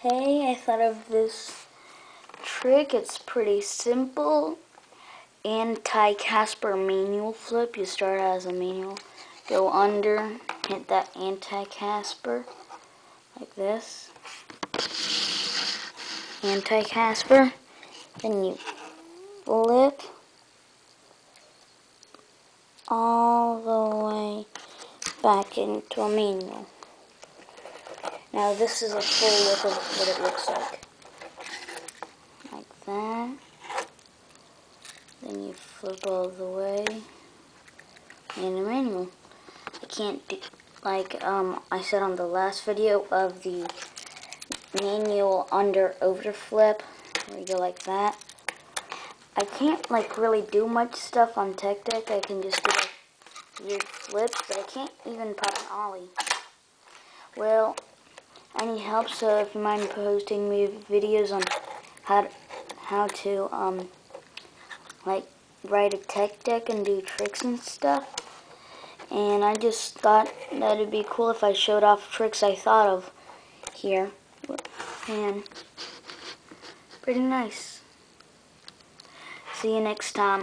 Hey, I thought of this trick. It's pretty simple. Anti-Casper manual flip. You start as a manual. Go under, hit that anti-Casper, like this. Anti-Casper. Then you flip all the way back into a manual. Now this is a full look of what it looks like. Like that. Then you flip all the way in a manual. I can't do, like I said on the last video of the manual under over flip, where you go like that. I can't like really do much stuff on Tech Deck. I can just do like weird flips, but I can't even pop an ollie. Well, I need help, so if you mind posting me videos on how to like write a Tech Deck and do tricks and stuff. And I just thought that it'd be cool if I showed off tricks I thought of here. And pretty nice. See you next time.